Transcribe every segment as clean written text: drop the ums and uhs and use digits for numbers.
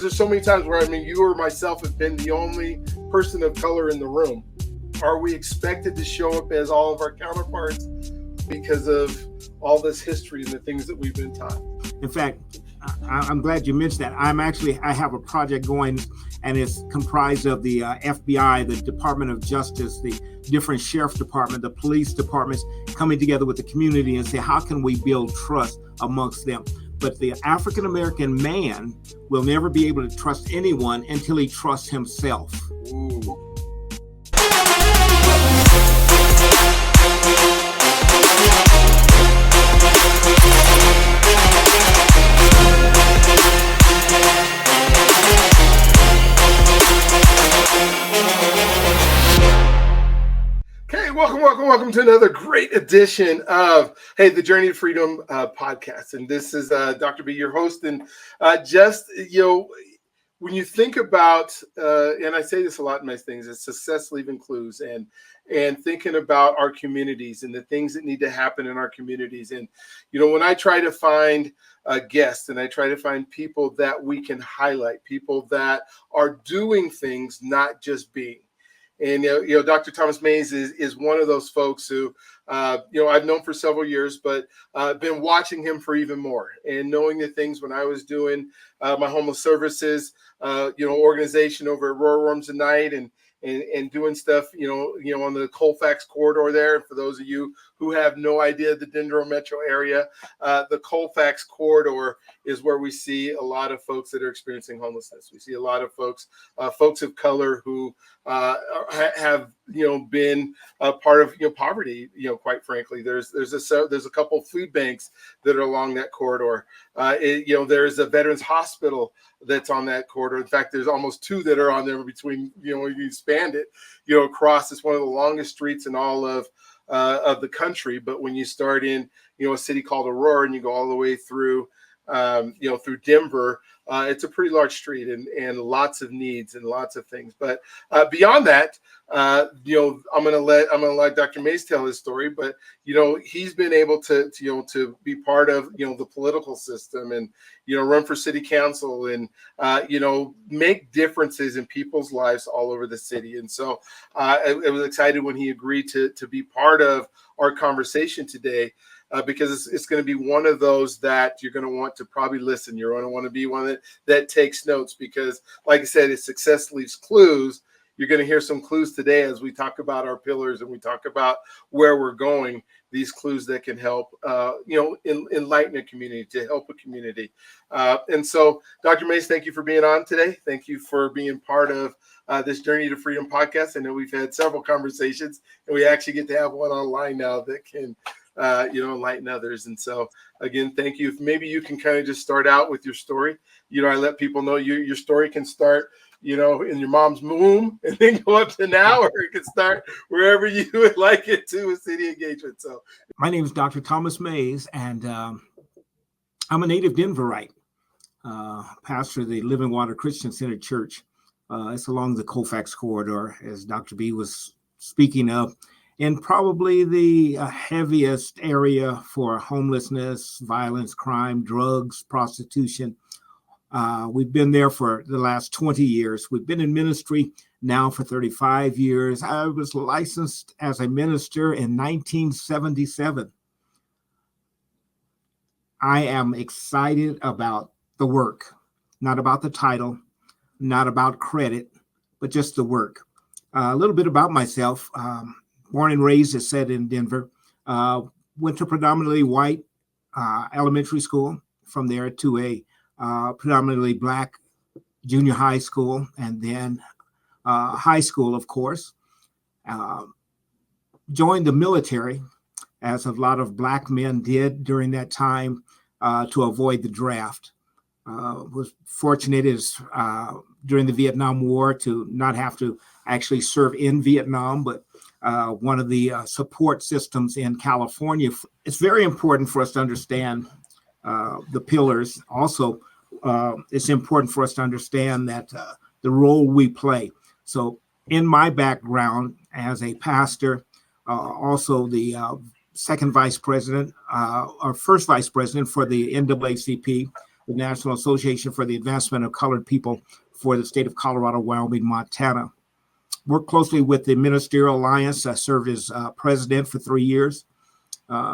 There's so many times where, you or myself have been the only person of color in the room. Are we expected to show up as all of our counterparts because of all this history and the things that we've been taught? In fact, I'm glad you mentioned that. I have a project going, and it's comprised of the FBI, the Department of Justice, the different sheriff department, the police departments coming together with the community and say, how can we build trust amongst them? But the African-American man will never be able to trust anyone until he trusts himself. Ooh. Welcome to another great edition of the Journey to Freedom podcast. And this is Dr. B, your host. And when you think about, and I say this a lot in my things, it's success leaving clues and thinking about our communities and the things that need to happen in our communities. And, when I try to find guests and I try to find people that we can highlight, people that are doing things, not just being. And, Dr. Thomas Mays is one of those folks who, I've known for several years, but I've been watching him for even more and knowing the things when I was doing my homeless services, organization over at Royal Rooms at Night and doing stuff, on the Colfax corridor there. And for those of you who have no idea, the Denver metro area, the Colfax corridor is where we see a lot of folks that are experiencing homelessness. We see a lot of folks of color who have been a part of poverty. Quite frankly, there's a couple of food banks that are along that corridor. There's a veterans hospital that's on that corridor. In fact, there's almost two that are on there between, you expand it, across. It's one of the longest streets in all of the country. But when you start in, a city called Aurora and you go all the way through, through Denver, it's a pretty large street and lots of needs and lots of things. But beyond that, I'm gonna let Dr. Mays tell his story. But he's been able to be part of the political system and run for city council and make differences in people's lives all over the city. And so I was excited when he agreed to be part of our conversation today. Because it's going to be one of those that you're going to want to probably listen. You're going to want to be one that takes notes because, like I said, if success leaves clues, you're going to hear some clues today as we talk about our pillars and we talk about where we're going. These clues that can help, enlighten a community, to help a community. And so, Dr. Mays, thank you for being on today. Thank you for being part of this Journey to Freedom podcast. I know we've had several conversations, and we actually get to have one online now that can enlighten others. And so again, thank you. If maybe you can kind of just start out with your story. I let people know your story can start, in your mom's womb and then go up to now, or it can start wherever you would like it to with city engagement. So my name is Dr. Thomas Mays, and I'm a native Denverite, pastor of the Living Water Christian Center Church. It's along the Colfax corridor, as Dr. B was speaking of. And probably the heaviest area for homelessness, violence, crime, drugs, prostitution. We've been there for the last 20 years. We've been in ministry now for 35 years. I was licensed as a minister in 1977. I am excited about the work, not about the title, not about credit, but just the work. A little bit about myself. Born and raised, as said, in Denver. Went to predominantly white elementary school, from there to a predominantly black junior high school, and then high school, of course. Joined the military, as a lot of black men did during that time, to avoid the draft. Was fortunate during the Vietnam War to not have to actually serve in Vietnam, but one of the support systems in California. It's very important for us to understand the pillars. Also, it's important for us to understand that the role we play. So in my background as a pastor, also the second vice president, or first vice president for the NAACP, the National Association for the Advancement of Colored People for the state of Colorado, Wyoming, Montana. Worked closely with the Ministerial Alliance. I served as president for 3 years.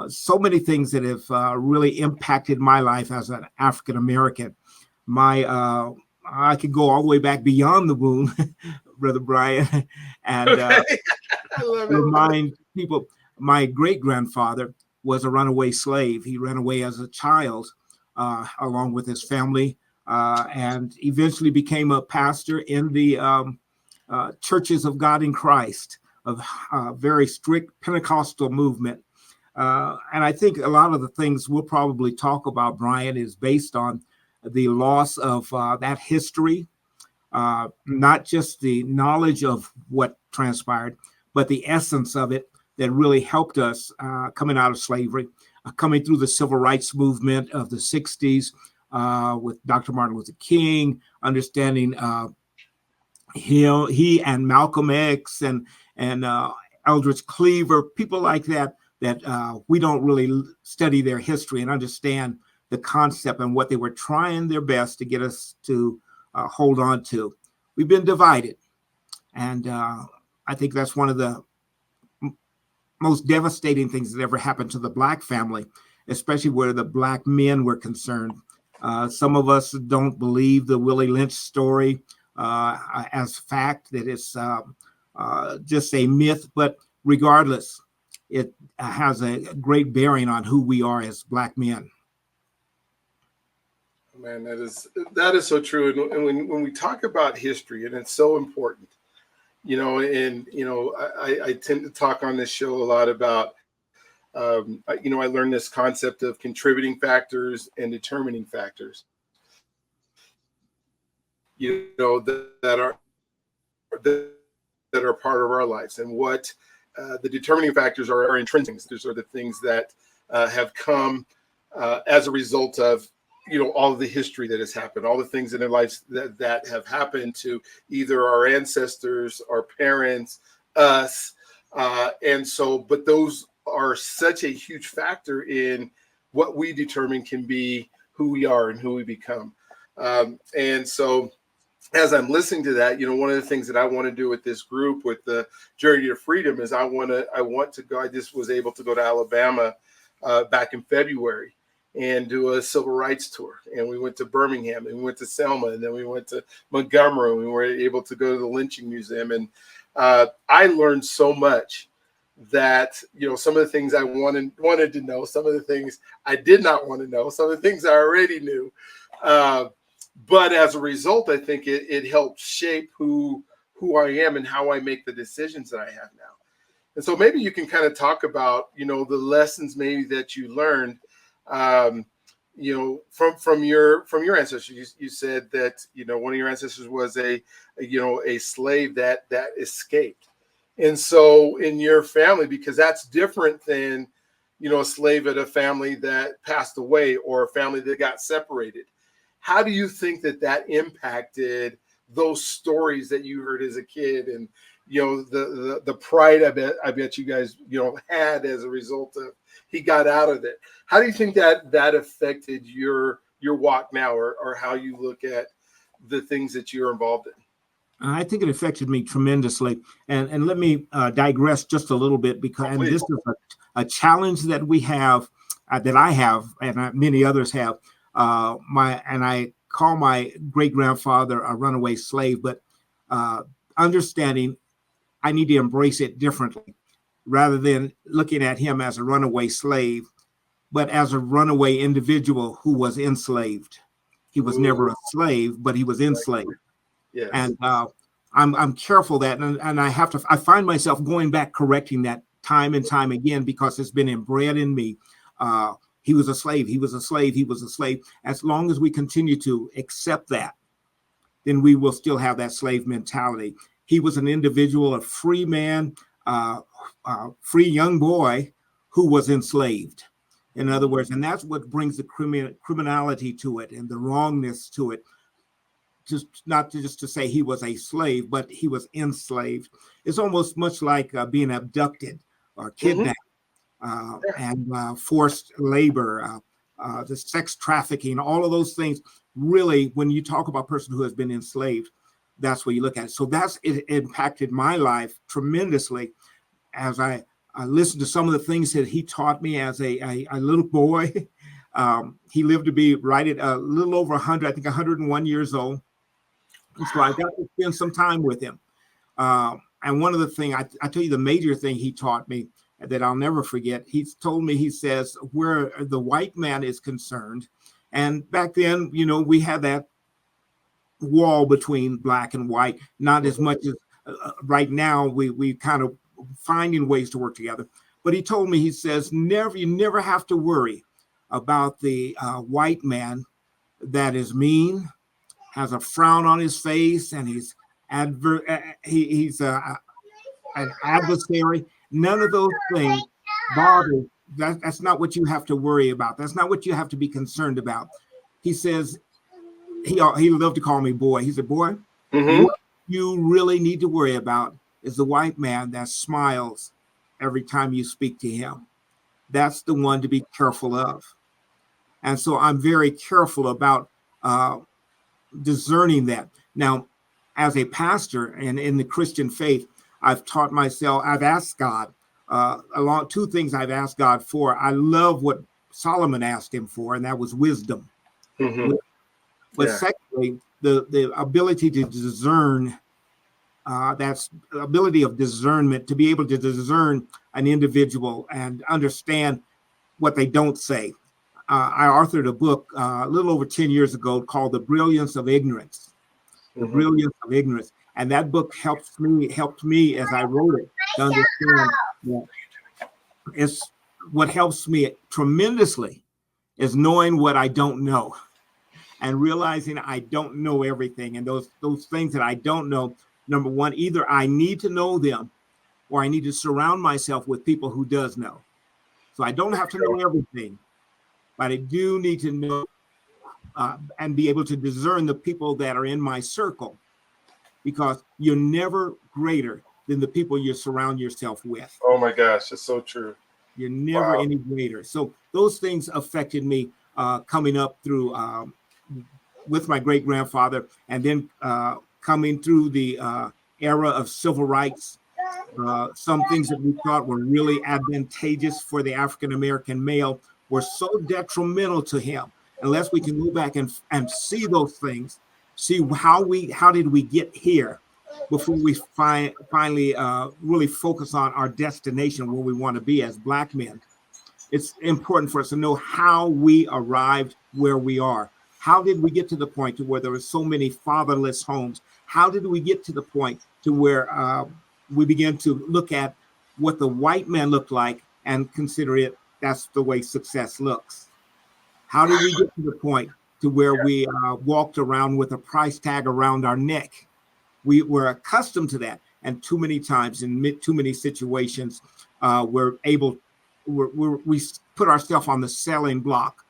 So many things that have really impacted my life as an African American. I could go all the way back beyond the womb, Brother Brian, and Okay. I love it. remind people. My great grandfather was a runaway slave. He ran away as a child, along with his family, and eventually became a pastor in the Churches of God in Christ, a very strict Pentecostal movement. And I think a lot of the things we'll probably talk about, Brian, is based on the loss of that history, not just the knowledge of what transpired, but the essence of it that really helped us coming out of slavery, coming through the civil rights movement of the 60s with Dr. Martin Luther King, understanding he and Malcolm X and Eldridge Cleaver, people like that we don't really study their history and understand the concept and what they were trying their best to get us to hold on to. We've been divided. And I think that's one of the most devastating things that ever happened to the Black family, especially where the Black men were concerned. Some of us don't believe the Willie Lynch story as fact, that it's just a myth, but regardless, it has a great bearing on who we are as Black men. Man, that is so true. And when we talk about history, and it's so important, I tend to talk on this show a lot about, I learned this concept of contributing factors and determining factors, that are part of our lives, and what the determining factors are intrinsic. These are the things that have come as a result of all of the history that has happened, all the things in their lives that have happened to either our ancestors, our parents, us. But those are such a huge factor in what we determine can be who we are and who we become. And so as I'm listening to that, one of the things that I want to do with this group, with the Journey to Freedom, is I want to go. I just was able to go to Alabama back in February and do a civil rights tour. And we went to Birmingham, and we went to Selma, and then we went to Montgomery, and we were able to go to the lynching museum. And I learned so much that, some of the things I wanted to know, some of the things I did not want to know, some of the things I already knew. But as a result, I think it helped shape who I am and how I make the decisions that I have now. And so maybe you can kind of talk about, the lessons maybe that you learned, from your ancestors. You said that, one of your ancestors was a slave that escaped. And so in your family, because that's different than, a slave at a family that passed away or a family that got separated. How do you think that impacted those stories that you heard as a kid, and the pride I bet you guys had as a result of he got out of it? How do you think that affected your walk now, or how you look at the things that you're involved in? I think it affected me tremendously. And let me digress just a little bit, because this is a challenge that we have, that I have, and many others have. I call my great grandfather a runaway slave, but understanding I need to embrace it differently, rather than looking at him as a runaway slave, but as a runaway individual who was enslaved. He was never a slave, but he was enslaved. Yes. And I'm careful that, and I find myself going back, correcting that time and time again, because it's been inbred in me. He was a slave. He was a slave. He was a slave. As long as we continue to accept that, then we will still have that slave mentality. He was an individual, a free man, free young boy who was enslaved. In other words, and that's what brings the criminality to it and the wrongness to it. Not just to say he was a slave, but he was enslaved. It's almost much like being abducted or kidnapped. And forced labor, the sex trafficking, all of those things. Really, when you talk about a person who has been enslaved, that's what you look at. So it impacted my life tremendously as I listened to some of the things that he taught me as a little boy. He lived to be right at a little over 100, I think 101 years old. And so I got to spend some time with him. And one of the things, I tell you, the major thing he taught me that I'll never forget, he told me, he says, where the white man is concerned, and back then, we had that wall between black and white, not as much as right now we kind of finding ways to work together. But he told me, he says, you never have to worry about the white man that is mean, has a frown on his face, and he's an adversary. None of those things bother. That's not what you have to worry about. That's not what you have to be concerned about. He says, he loved to call me boy. He said, boy, what you really need to worry about is the white man that smiles every time you speak to him. That's the one to be careful of. And so I'm very careful about discerning that. Now, as a pastor and in the Christian faith, I've asked God, two things I've asked God for. I love what Solomon asked him for, and that was wisdom. But secondly, the ability to discern, that's ability of discernment, to be able to discern an individual and understand what they don't say. I authored a book a little over 10 years ago called The Brilliance of Ignorance. The Brilliance of Ignorance. And that book helped me as I wrote it to understand that what helps me tremendously is knowing what I don't know and realizing I don't know everything. And those things that I don't know, number one, either I need to know them or I need to surround myself with people who does know. So I don't have to know everything, but I do need to know and be able to discern the people that are in my circle, because you're never greater than the people you surround yourself with. Oh my gosh, that's so true. You're never any greater. So those things affected me coming up through with my great grandfather, and then coming through the era of civil rights. Some things that we thought were really advantageous for the African American male were so detrimental to him. Unless we can go back and see those things, see how did we get here before we finally really focus on our destination, where we want to be as Black men. It's important for us to know how we arrived where we are. How did we get to the point to where there were so many fatherless homes? How did we get to the point to where we began to look at what the white man looked like and consider it that's the way success looks? How did we get to the point to where we walked around with a price tag around our neck? We were accustomed to that, and too many times in too many situations, we put ourselves on the selling block.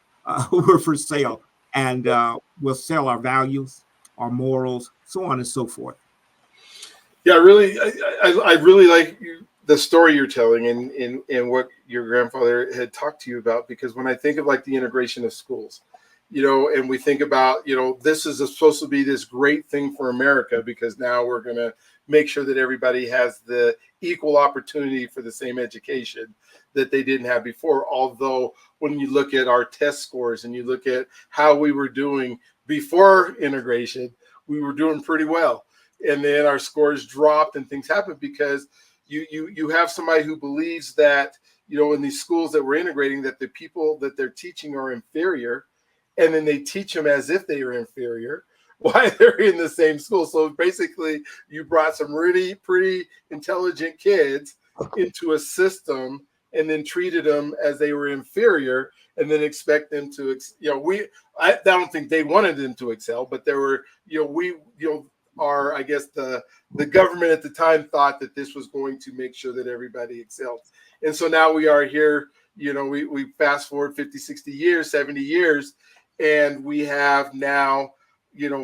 We're for sale, and we'll sell our values, our morals, so on and so forth. Yeah, really, I really like the story you're telling and what your grandfather had talked to you about, because when I think of like the integration of schools, and we think about, this is supposed to be this great thing for America, because now we're going to make sure that everybody has the equal opportunity for the same education that they didn't have before. Although when you look at our test scores and you look at how we were doing before integration, we were doing pretty well. And then our scores dropped and things happened because you have somebody who believes that, in these schools that we're integrating, that the people that they're teaching are inferior, and then they teach them as if they are inferior while they're in the same school. So basically, you brought some really pretty intelligent kids into a system and then treated them as they were inferior, and then expect them to, I don't think they wanted them to excel, but there were, I guess the government at the time thought that this was going to make sure that everybody excelled. And so now we are here, we fast forward 50, 60 years, 70 years, and we have now,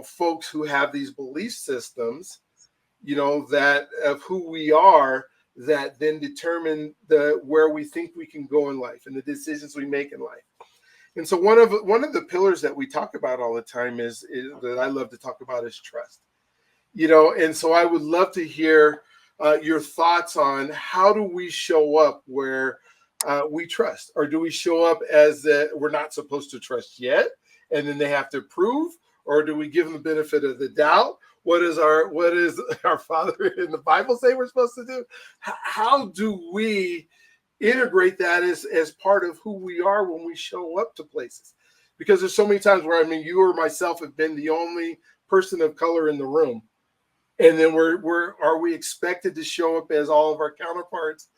folks who have these belief systems, that of who we are, that then determine where we think we can go in life and the decisions we make in life. And so one of the pillars that we talk about all the time is that I love to talk about is trust. And so I would love to hear your thoughts on how do we show up where we trust, or do we show up as that we're not supposed to trust yet, and then they have to prove, or do we give them the benefit of the doubt? What does our Father in the Bible say we're supposed to do? How do we integrate that as part of who we are when we show up to places? Because there's so many times where, you or myself have been the only person of color in the room, and then are we expected to show up as all of our counterparts?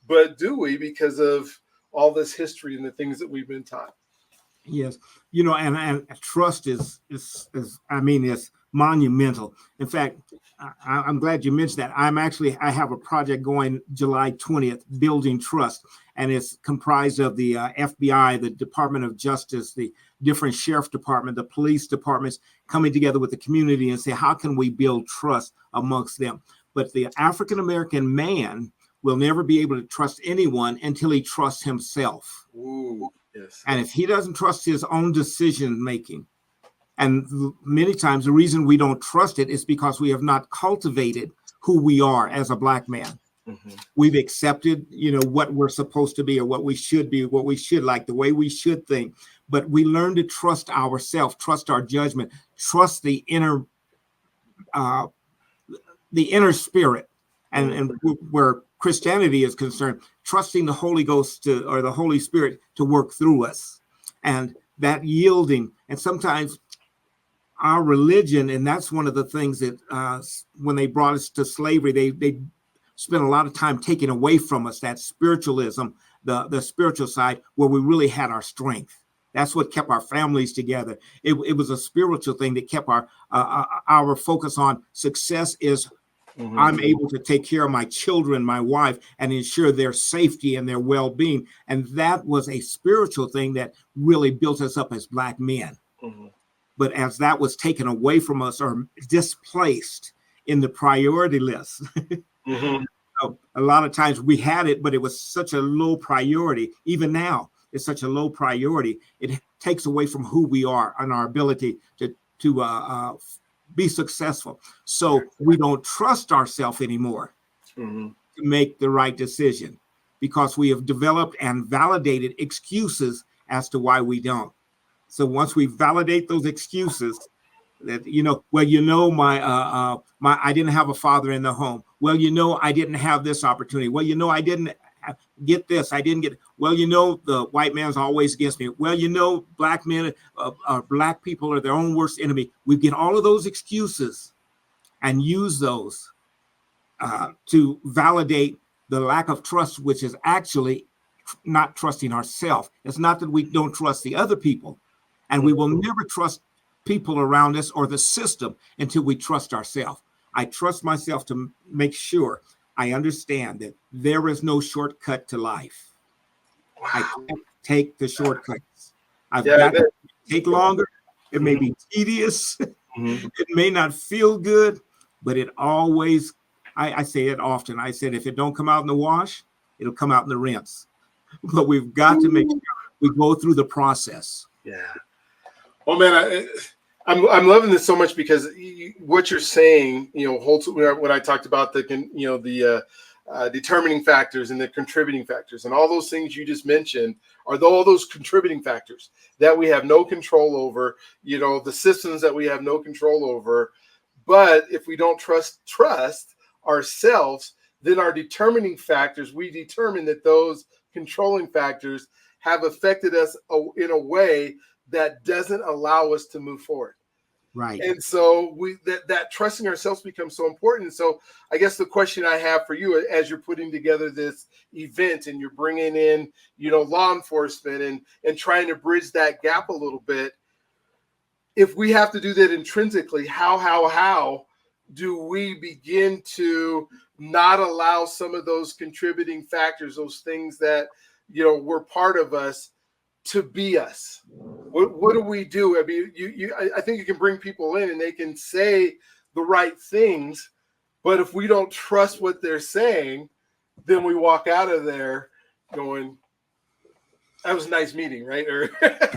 But do we, because of all this history and the things that we've been taught? Yes, and trust is monumental. In fact, I'm glad you mentioned that. I have a project going July 20th, Building Trust, and it's comprised of the FBI, the Department of Justice, the different sheriff department, the police departments coming together with the community and say, how can we build trust amongst them? But the African-American man will never be able to trust anyone until he trusts himself. Ooh, yes. And if he doesn't trust his own decision making, and many times the reason we don't trust it is because we have not cultivated who we are as a Black man. Mm-hmm. We've accepted, what we're supposed to be, or what we should be, what we should like, the way we should think. But we learn to trust ourselves, trust our judgment, trust the inner spirit, and where Christianity is concerned, trusting the Holy Ghost or the Holy Spirit to work through us, and that yielding. And sometimes our religion, and that's one of the things that when they brought us to slavery, they spent a lot of time taking away from us that spiritualism, the spiritual side, where we really had our strength. That's what kept our families together. It was a spiritual thing that kept our focus on success is, mm-hmm. I'm able to take care of my children, my wife, and ensure their safety and their well-being. And that was a spiritual thing that really built us up as Black men. Mm-hmm. But as that was taken away from us or displaced in the priority list, mm-hmm. A lot of times we had it, but it was such a low priority. Even now, it's such a low priority. It takes away from who we are and our ability to be successful. So we don't trust ourselves anymore, mm-hmm. to make the right decision, because we have developed and validated excuses as to why we don't. So once we validate those excuses, that my I didn't have a father in the home. Well, I didn't have this opportunity. Well, I didn't get this. I didn't get. Well, the white man's always against me. Well, Black men, Black people are their own worst enemy. We get all of those excuses and use those to validate the lack of trust, which is actually not trusting ourselves. It's not that we don't trust the other people, and we will never trust people around us or the system until we trust ourselves. I trust myself to make sure I understand that there is no shortcut to life. Wow. I can't take the shortcuts. I've got to take longer. It may be tedious. Mm-hmm. It may not feel good, but it always, I say it often. I said, if it don't come out in the wash, it'll come out in the rinse. But we've got to make sure we go through the process. Yeah. Oh man, I'm loving this so much, because what you're saying, holds when I talked about the determining factors and the contributing factors, and all those things you just mentioned are all those contributing factors that we have no control over. The systems that we have no control over. But if we don't trust ourselves, then our determining factors, we determine that those controlling factors have affected us in a way that doesn't allow us to move forward. Right. And so that trusting ourselves becomes so important. And so I guess the question I have for you, as you're putting together this event and you're bringing in, law enforcement and trying to bridge that gap a little bit, if we have to do that intrinsically, how do we begin to not allow some of those contributing factors, those things that, were part of us, to be us? What do we do? I mean, I think you can bring people in and they can say the right things, but if we don't trust what they're saying, then we walk out of there going, that was a nice meeting, right? Or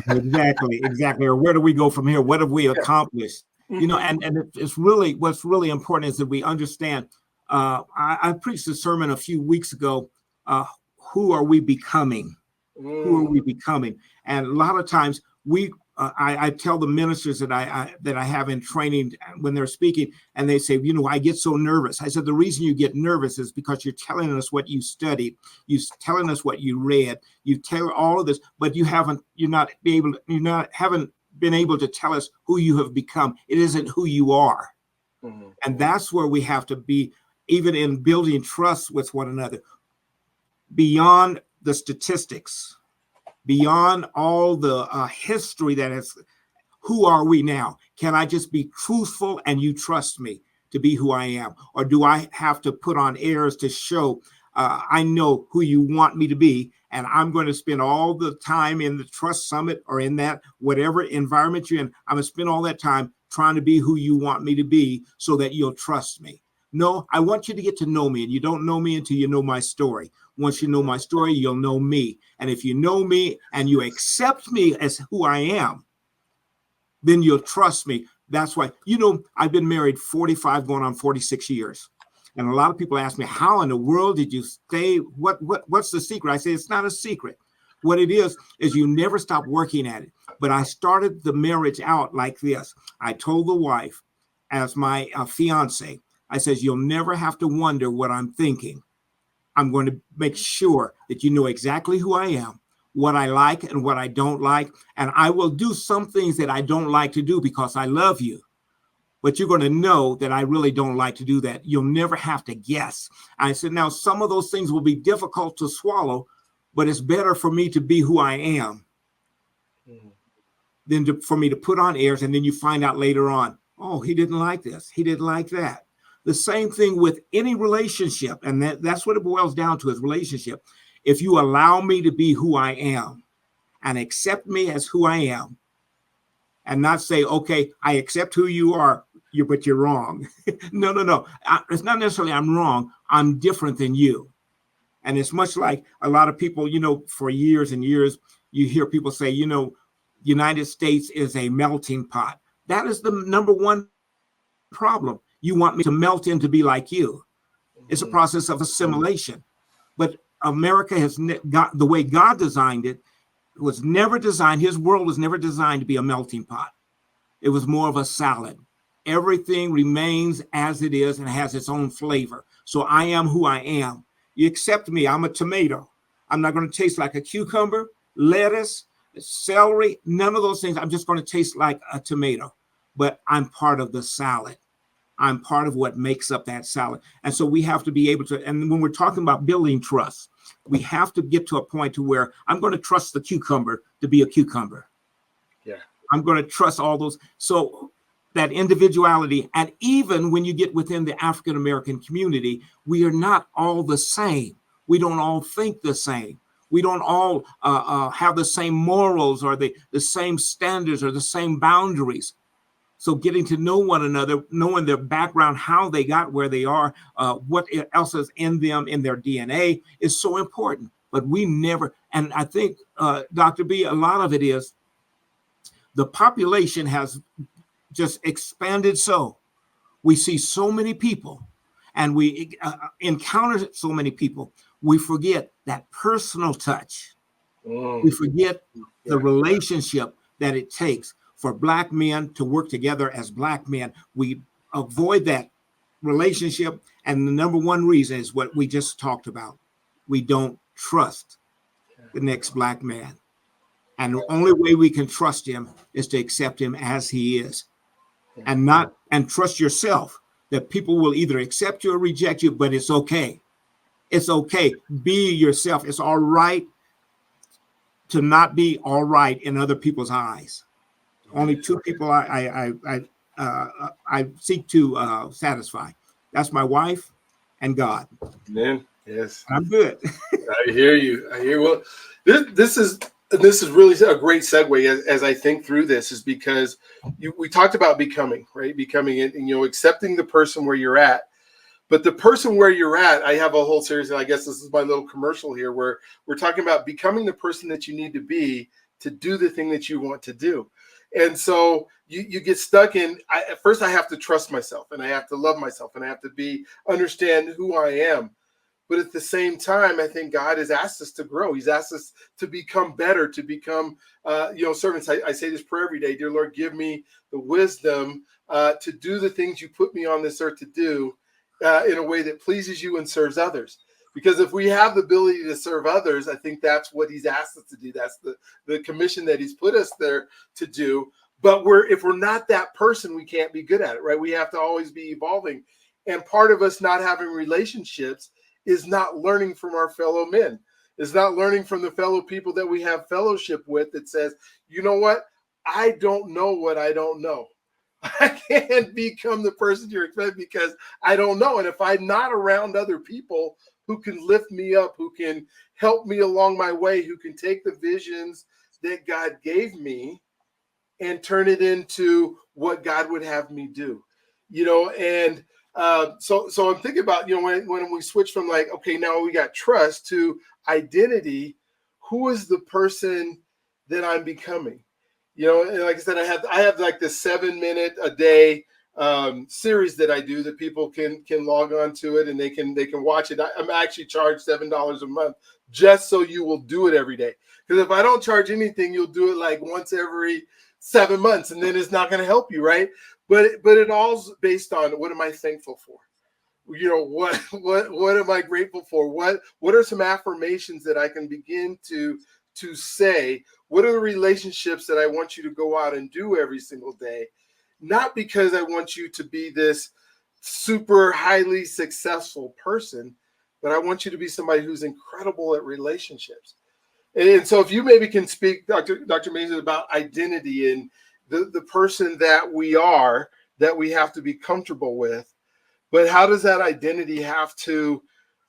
Exactly. Or where do we go from here? What have we yeah. accomplished? You know, and it's really, what's really important is that we understand. I preached a sermon a few weeks ago. Who are we becoming? Who are we becoming? And a lot of times I tell the ministers that I have in training when they're speaking, and they say, I get so nervous. I said, the reason you get nervous is because you're telling us what you studied, you're telling us what you read, you tell all of this, but you haven't been able to tell us who you have become. It isn't who you are. And that's where we have to be, even in building trust with one another, beyond the statistics, beyond all the history that is. Who are we now? Can I just be truthful and you trust me to be who I am? Or do I have to put on airs to show I know who you want me to be, and I'm going to spend all the time in the Trust Summit or in that whatever environment you're in, I'm going to spend all that time trying to be who you want me to be so that you'll trust me. No, I want you to get to know me, and you don't know me until you know my story. Once you know my story, you'll know me. And if you know me and you accept me as who I am, then you'll trust me. That's why, I've been married 45 going on 46 years. And a lot of people ask me, how in the world did you stay? What's the secret? I say, it's not a secret. What it is you never stop working at it. But I started the marriage out like this. I told the wife, as my fiance, I says, you'll never have to wonder what I'm thinking. I'm going to make sure that you know exactly who I am, what I like and what I don't like. And I will do some things that I don't like to do because I love you. But you're going to know that I really don't like to do that. You'll never have to guess. I said, now, some of those things will be difficult to swallow, but it's better for me to be who I am than for me to put on airs. And then you find out later on, oh, he didn't like this. He didn't like that. The same thing with any relationship. And that's what it boils down to, is relationship. If you allow me to be who I am and accept me as who I am, and not say, okay, I accept who you are, but you're wrong. No. It's not necessarily I'm wrong. I'm different than you. And it's much like a lot of people, for years and years, you hear people say, United States is a melting pot. That is the number one problem. You want me to melt in to be like you. It's a process of assimilation. But America has got the way God designed it, was never designed. His world was never designed to be a melting pot. It was more of a salad. Everything remains as it is and has its own flavor. So I am who I am. You accept me. I'm a tomato. I'm not going to taste like a cucumber, lettuce, celery, none of those things. I'm just going to taste like a tomato, but I'm part of the salad. I'm part of what makes up that salad. And so we have to be able to, and when we're talking about building trust, we have to get to a point to where I'm going to trust the cucumber to be a cucumber. Yeah. I'm going to trust all those. So that individuality, and even when you get within the African-American community, we are not all the same. We don't all think the same. We don't all have the same morals or the same standards or the same boundaries. So getting to know one another, knowing their background, how they got where they are, what else is in them, in their DNA, is so important. But we never, and I think, Dr. B, a lot of it is the population has just expanded. So we see so many people and we encounter so many people. We forget that personal touch. We forget the relationship that it takes for Black men to work together as Black men. We avoid that relationship. And the number one reason is what we just talked about. We don't trust the next Black man. And the only way we can trust him is to accept him as he is, and trust yourself that people will either accept you or reject you, but it's okay. It's okay. Be yourself. It's all right to not be all right in other people's eyes. Only two people I seek to satisfy. That's my wife and God. Man, yes, I'm good. I hear you. Well, this is really a great segue as I think through this, is because we talked about becoming, right? Becoming it, and accepting the person where you're at. But the person where you're at, I have a whole series, and I guess this is my little commercial here, where we're talking about becoming the person that you need to be to do the thing that you want to do. And so you get stuck in, at first I have to trust myself, and I have to love myself, and I have to understand who I am. But at the same time, I think God has asked us to grow. He's asked us to become better, to become, servants. I say this prayer every day: Dear Lord, give me the wisdom to do the things you put me on this earth to do in a way that pleases you and serves others. Because if we have the ability to serve others, I think that's what he's asked us to do. That's the commission that he's put us there to do. But if we're not that person, we can't be good at it, right? We have to always be evolving. And part of us not having relationships is not learning from our fellow men. Is not learning from the fellow people that we have fellowship with that says, you know what? I don't know what I don't know. I can't become the person you're expecting because I don't know. And if I'm not around other people who can lift me up, who can help me along my way, who can take the visions that God gave me and turn it into what God would have me do, and so I'm thinking about, when we switch from like, okay, now we got trust to identity, who is the person that I'm becoming? And like I said, I have like this 7-minute a day series that I do that people can log on to it and they can watch it. I'm actually charged $7 a month just so you will do it every day. Because if I don't charge anything, you'll do it like once every 7 months, and then it's not going to help you, right? But it all's based on, what am I thankful for? What am I grateful for? What are some affirmations that I can begin to say? What are the relationships that I want you to go out and do every single day? Not because I want you to be this super highly successful person, but I want you to be somebody who's incredible at relationships. And so if you maybe can speak, Dr. Mason, about identity and the person that we are, that we have to be comfortable with, but how does that identity have to,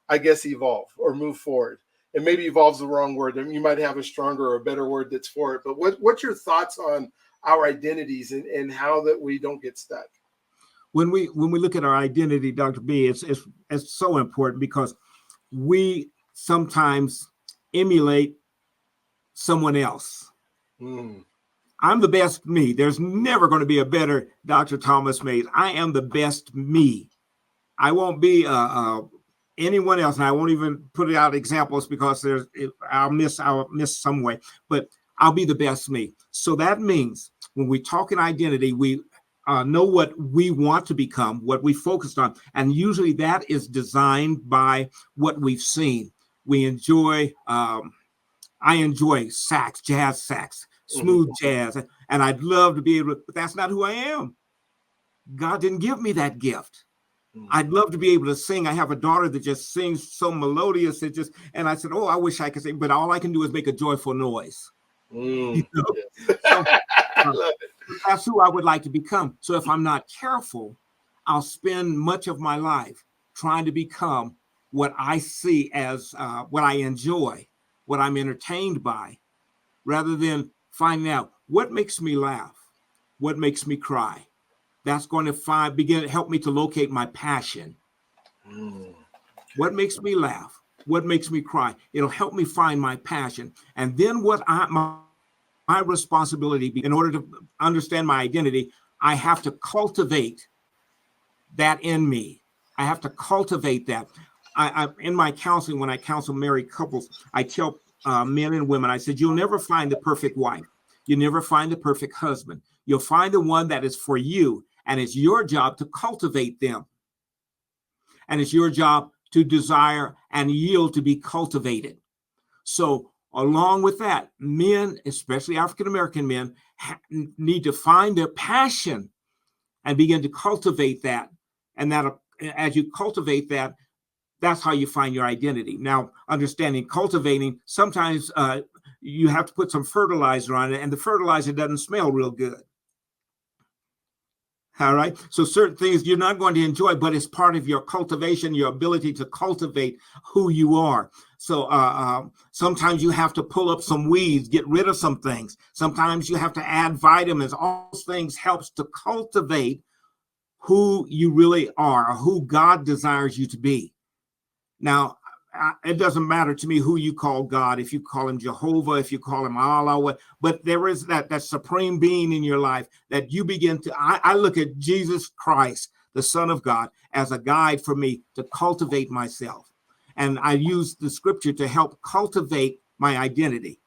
I guess, evolve or move forward? And maybe evolve's the wrong word. I mean, you might have a stronger or a better word that's for it. But what's your thoughts on our identities and how that we don't get stuck? When we look at our identity, Dr. B, it's so important because we sometimes emulate someone else. I'm the best me. There's never going to be a better Dr. Thomas Mays. I am the best me. I won't be anyone else, and I won't even put out examples because I'll miss some way. But I'll be the best me. So that means when we talk in identity, we know what we want to become, what we focused on, and usually that is designed by what we've seen. We enjoy. I enjoy sax, jazz sax, smooth jazz, and I'd love to be able to, but that's not who I am. God didn't give me that gift. I'd love to be able to sing. I have a daughter that just sings so melodious. And I said, oh, I wish I could sing, but all I can do is make a joyful noise. So, that's who I would like to become. So if I'm not careful, I'll spend much of my life trying to become what I see as what I enjoy, what I'm entertained by, rather than finding out what makes me laugh, what makes me cry. That's going to begin to help me to locate my passion. What makes me laugh, what makes me cry. It'll help me find my passion. And then my responsibility, in order to understand my identity, I have to cultivate that in me. I have to cultivate that. I in my counseling, when I counsel married couples, I tell men and women, I said, you'll never find the perfect wife. You never find the perfect husband. You'll find the one that is for you, and it's your job to cultivate them. And it's your job to desire and yield to be cultivated. So along with that, men, especially African-American men, need to find their passion and begin to cultivate that. And that, as you cultivate that, that's how you find your identity. Now, understanding cultivating, sometimes you have to put some fertilizer on it, and the fertilizer doesn't smell real good. All right. So certain things you're not going to enjoy, but it's part of your cultivation, your ability to cultivate who you are. So sometimes you have to pull up some weeds, get rid of some things. Sometimes you have to add vitamins. All those things helps to cultivate who you really are, or who God desires you to be. Now, it doesn't matter to me who you call God, if you call him Jehovah, if you call him Allah, but there is that supreme being in your life that you begin to, I look at Jesus Christ, the Son of God, as a guide for me to cultivate myself. And I use the scripture to help cultivate my identity.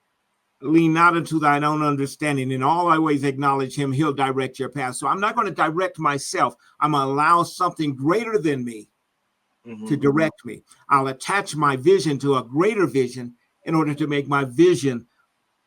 Lean not into thine own understanding. In all thy ways acknowledge him. He'll direct your path. So I'm not going to direct myself. I'm going to allow something greater than me to direct me. I'll attach my vision to a greater vision in order to make my vision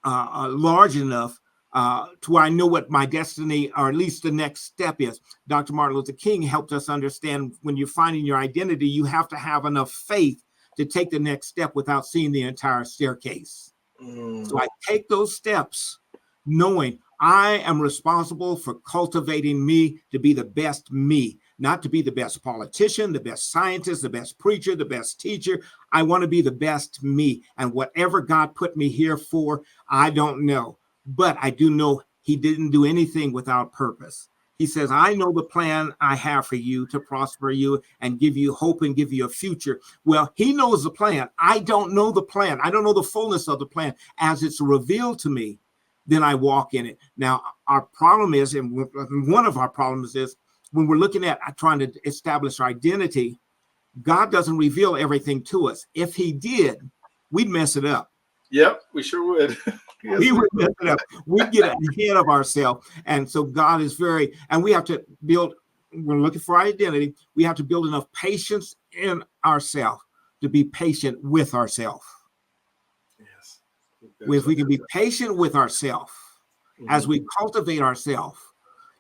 large enough to where I know what my destiny, or at least the next step is. Dr. Martin Luther King helped us understand when you're finding your identity, you have to have enough faith to take the next step without seeing the entire staircase. So I take those steps knowing I am responsible for cultivating me to be the best me, not to be the best politician, the best scientist, the best preacher, the best teacher. I want to be the best me. And whatever God put me here for, I don't know. But I do know he didn't do anything without purpose. He says, I know the plan I have for you to prosper you and give you hope and give you a future. Well, he knows the plan. I don't know the plan. I don't know the fullness of the plan. As it's revealed to me, then I walk in it. Now, our problem is, and one of our problems is, when we're looking at trying to establish our identity, God doesn't reveal everything to us. If he did, we'd mess it up. Yep, we sure would. Yes, we would mess it up. We'd get ahead of ourselves. And so God is and we have to build, we're looking for our identity. We have to build enough patience in ourselves to be patient with ourselves. Yes. If we can be patient with ourselves as we cultivate ourselves,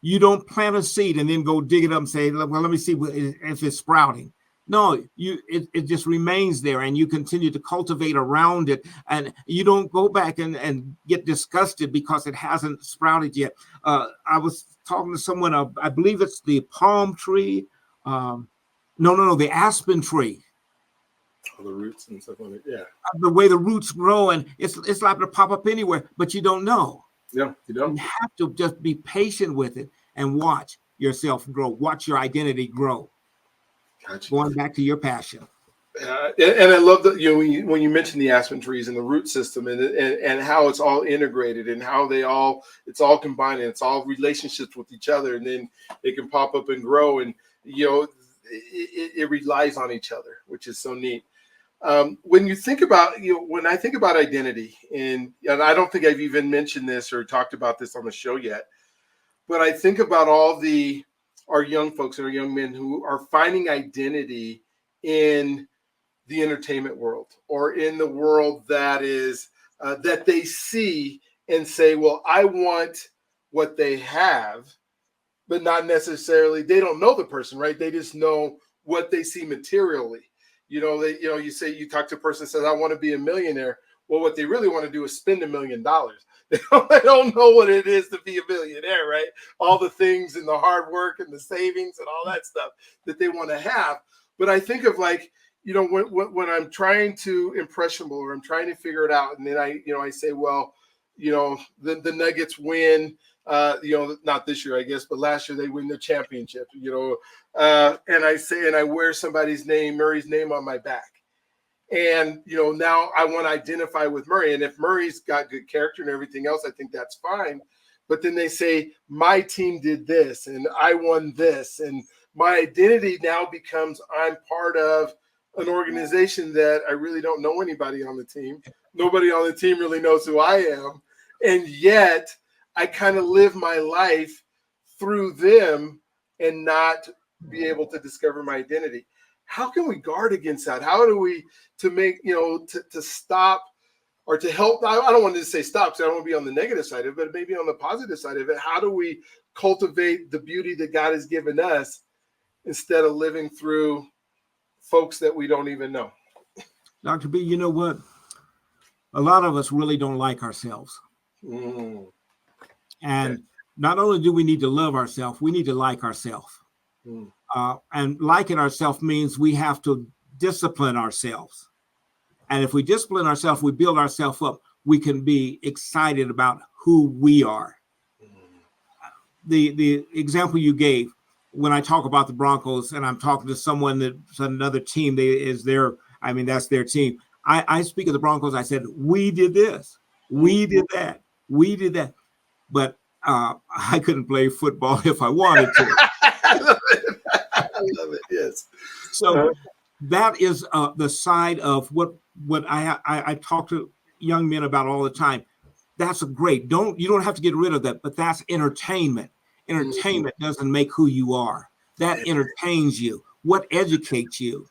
you don't plant a seed and then go dig it up and say, well, let me see if it's sprouting. No, it just remains there, and you continue to cultivate around it, and you don't go back and get disgusted because it hasn't sprouted yet. I was talking to someone, I believe it's the palm tree. The aspen tree. All the roots and stuff on it, yeah. The way the roots grow, and it's liable to pop up anywhere, but you don't know. Yeah, you don't. You have to just be patient with it and watch yourself grow. Watch your identity grow. Gotcha. Going back to your passion. And I love that when you mentioned the aspen trees and the root system and how it's all integrated and how it's all combined and it's all relationships with each other, and then they can pop up and grow, and it relies on each other, which is so neat. When you think about, when I think about identity, and I don't think I've even mentioned this or talked about this on the show yet, but I think about our young folks and our young men who are finding identity in the entertainment world or in the world that is that they see and say, well, I want what they have, but not necessarily, they don't know the person, right? They just know what they see materially. You talk to a person that says, I want to be a millionaire. Well, what they really want to do is spend $1 million. They don't know what it is to be a millionaire, right? All the things and the hard work and the savings and all that stuff that they want to have. But I think of when I'm trying to impressionable or I'm trying to figure it out, and then I say, well, the Nuggets win, not this year, I guess, but last year they win the championship, and I wear somebody's name, Murray's name on my back. And, now I want to identify with Murray. And if Murray's got good character and everything else, I think that's fine. But then they say, my team did this and I won this. And my identity now becomes I'm part of an organization that I really don't know anybody on the team. Nobody on the team really knows who I am. And yet I kind of live my life through them and not be able to discover my identity. How can we guard against that? How do we to stop or to help? I don't want to say stop because I don't want to be on the negative side of it, but maybe on the positive side of it. How do we cultivate the beauty that God has given us instead of living through folks that we don't even know? Dr. B, you know what? A lot of us really don't like ourselves. And not only do we need to love ourselves, we need to like ourselves. And liking ourselves means we have to discipline ourselves. And if we discipline ourselves, we build ourselves up, we can be excited about who we are. The example you gave, when I talk about the Broncos and I'm talking to someone that's another team, that's their team. I speak of the Broncos. I said, we did this, we did that, we did that. But I couldn't play football if I wanted to. I love it. I love it. Yes. So that is the side of what I talk to young men about all the time. That's great. You don't have to get rid of that, but that's entertainment. Entertainment doesn't make who you are. That entertains you. What educates you?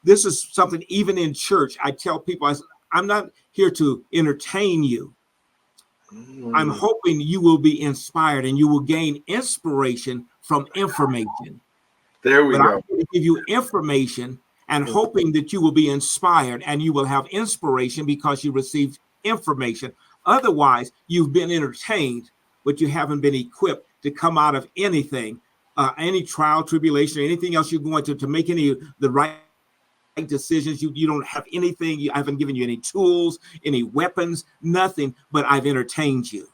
This is something even in church. I tell people, I'm not here to entertain you. I'm hoping you will be inspired and you will gain inspiration from information. There we But go. I'm going to give you information and hoping that you will be inspired and you will have inspiration because you received information. Otherwise, you've been entertained, but you haven't been equipped to come out of anything, any trial, tribulation, or anything else you're going to make the right decisions. You don't have anything. I haven't given you any tools, any weapons, nothing, but I've entertained you.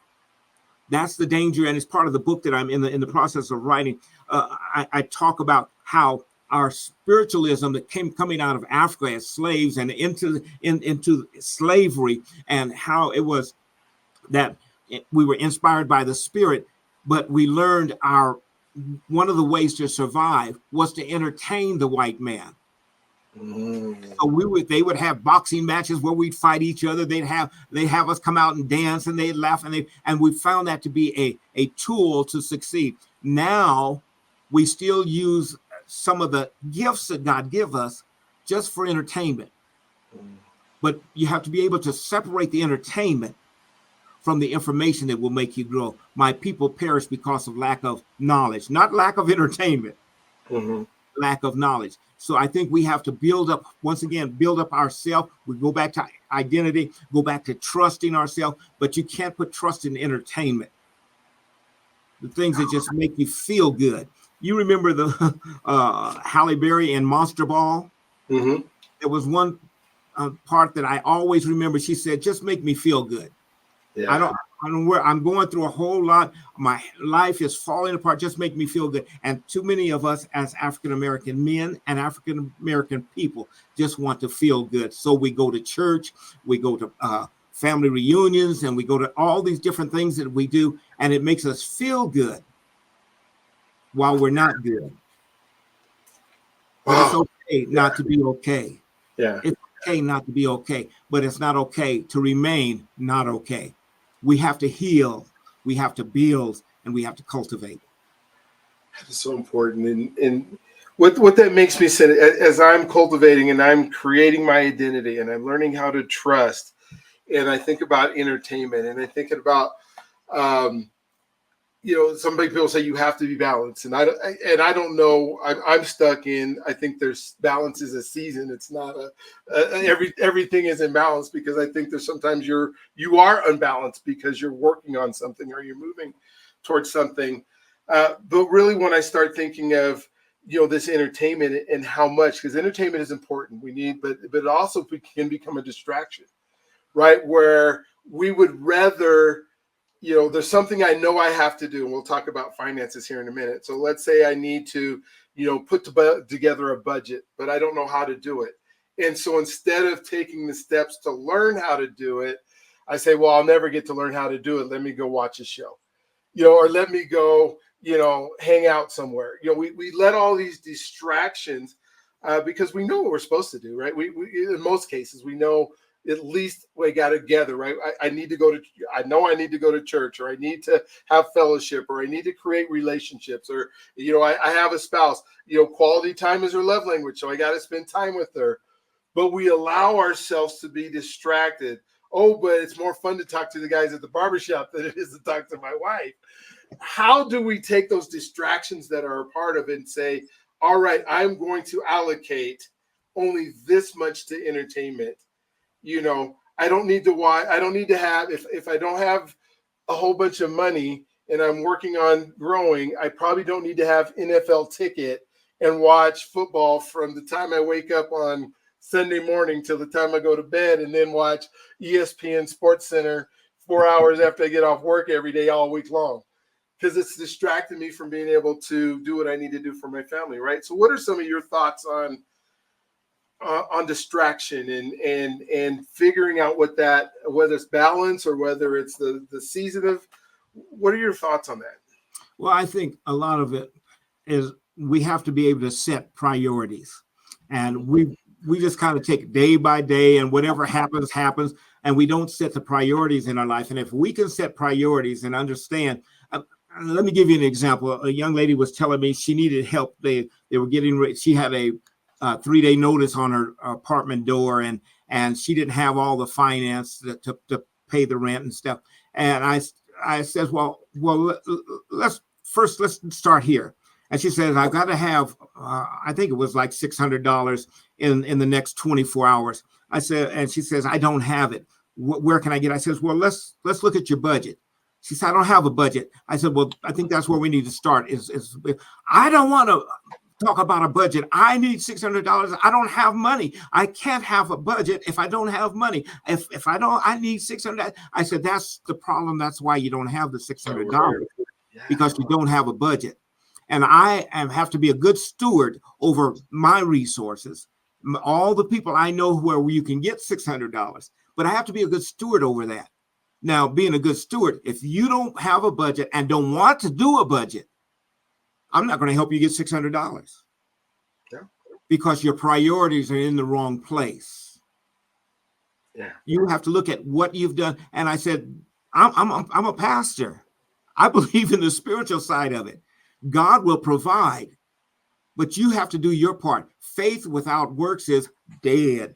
That's the danger, and it's part of the book that I'm in the process of writing. I talk about how our spiritualism that coming out of Africa as slaves and into slavery, and how it was that we were inspired by the Spirit, but we learned one of the ways to survive was to entertain the white man. So they would have boxing matches where we'd fight each other. They'd have us come out and dance, and they'd laugh, and we found that to be a tool to succeed. Now we still use some of the gifts that God give us just for entertainment, but you have to be able to separate the entertainment from the information that will make you grow. My people perish because of lack of knowledge, not lack of entertainment. Lack of knowledge. So I think we have to build up ourselves. We go back to identity, go back to trusting ourselves, but you can't put trust in entertainment. The things that just make you feel good. You remember the Halle Berry in Monster Ball? There was one part that I always remember. She said, just make me feel good. Yeah. I don't where I'm going through a whole lot. My life is falling apart. Just make me feel good. And too many of us as African-American men and African-American people just want to feel good. So we go to church, we go to family reunions, and we go to all these different things that we do, and it makes us feel good while we're not good. But it's okay not to be okay. Yeah. It's okay not to be okay, but it's not okay to remain not okay. We have to heal, we have to build, and we have to cultivate. It's so important. And what that makes me say, as I'm cultivating and I'm creating my identity and I'm learning how to trust, and I think about entertainment and I think about, some people say you have to be balanced, and I don't know. I'm stuck in. I think there's balance is a season. It's not everything is in balance, because I think there's sometimes you are unbalanced because you're working on something or you're moving towards something. But really, when I start thinking of this entertainment and how much, because entertainment is important, we need, but it also can become a distraction, right? Where we would rather. There's something I know I have to do, and we'll talk about finances here in a minute. So let's say I need to, put together a budget, but I don't know how to do it. And so instead of taking the steps to learn how to do it, I say, well, I'll never get to learn how to do it. Let me go watch a show, or let me go, hang out somewhere. We let all these distractions because we know what we're supposed to do, right? We in most cases, we know at least we got together, right? I need to go to church, or I need to have fellowship, or I need to create relationships, or, I have a spouse, quality time is her love language. So I got to spend time with her, but we allow ourselves to be distracted. Oh, but it's more fun to talk to the guys at the barbershop than it is to talk to my wife. How do we take those distractions that are a part of it and say, all right, I'm going to allocate only this much to entertainment? I don't need to watch. I don't need to have, if I don't have a whole bunch of money and I'm working on growing, I probably don't need to have NFL ticket and watch football from the time I wake up on Sunday morning till the time I go to bed, and then watch ESPN Sports Center 4 hours after I get off work every day all week long. because it's distracting me from being able to do what I need to do for my family, right? So what are some of your thoughts on distraction and figuring out what that, whether it's balance or whether it's the season of, what are your thoughts on that? Well, I think a lot of it is we have to be able to set priorities, and we just kind of take it day by day, and whatever happens, happens, and we don't set the priorities in our life. And if we can set priorities and understand, let me give you an example. A young lady was telling me she needed help. They were getting ready. She had a 3-day notice on her apartment door, and she didn't have all the finance to pay the rent and stuff. And I said, well, let's start here. And she says, I've got to have, I think it was like $600 in the next 24 hours. I said, and she says, I don't have it. Where can I get it? I says, well, let's look at your budget. She said, I don't have a budget. I said, well, I think that's where we need to start. I don't want to talk about a budget. I need $600. I don't have money. I can't have a budget if I don't have money. If I don't, I need $600. I said, that's the problem. That's why you don't have the $600, because you don't have a budget. And I have to be a good steward over my resources. All the people I know where you can get $600, but I have to be a good steward over that. Now, being a good steward, if you don't have a budget and don't want to do a budget, I'm not going to help you get $600. Yeah. Because your priorities are in the wrong place. Yeah. You have to look at what you've done. And I said, I'm a pastor. I believe in the spiritual side of it. God will provide, but you have to do your part. Faith without works is dead.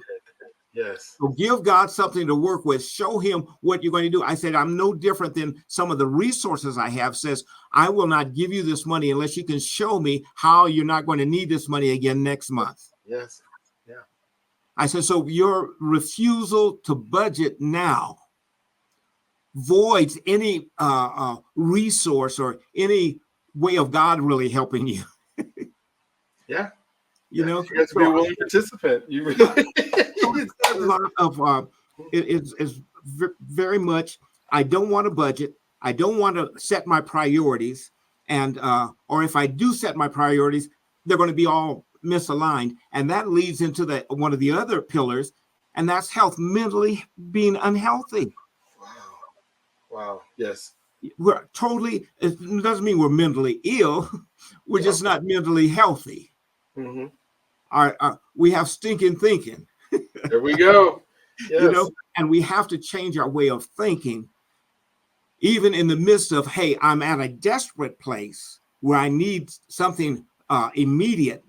Yes. So give God something to work with. Show him what you're going to do. I said, I'm no different than some of the resources I have. Says, I will not give you this money unless you can show me how you're not going to need this money again next month. Yes. Yeah. I said, so your refusal to budget now voids any resource or any way of God really helping you. Yeah. You know, you have to be a willing participant. You really. A lot of it is very much. I don't want a budget. I don't want to set my priorities, and or if I do set my priorities, they're going to be all misaligned, and that leads into one of the other pillars, and that's health. Mentally being unhealthy. Wow. Yes. We're totally. It doesn't mean we're mentally ill. We're just not mentally healthy. Mm-hmm. We have stinking thinking. There we go. Yes. You know, and we have to change our way of thinking, even in the midst of, hey, I'm at a desperate place where I need something immediate,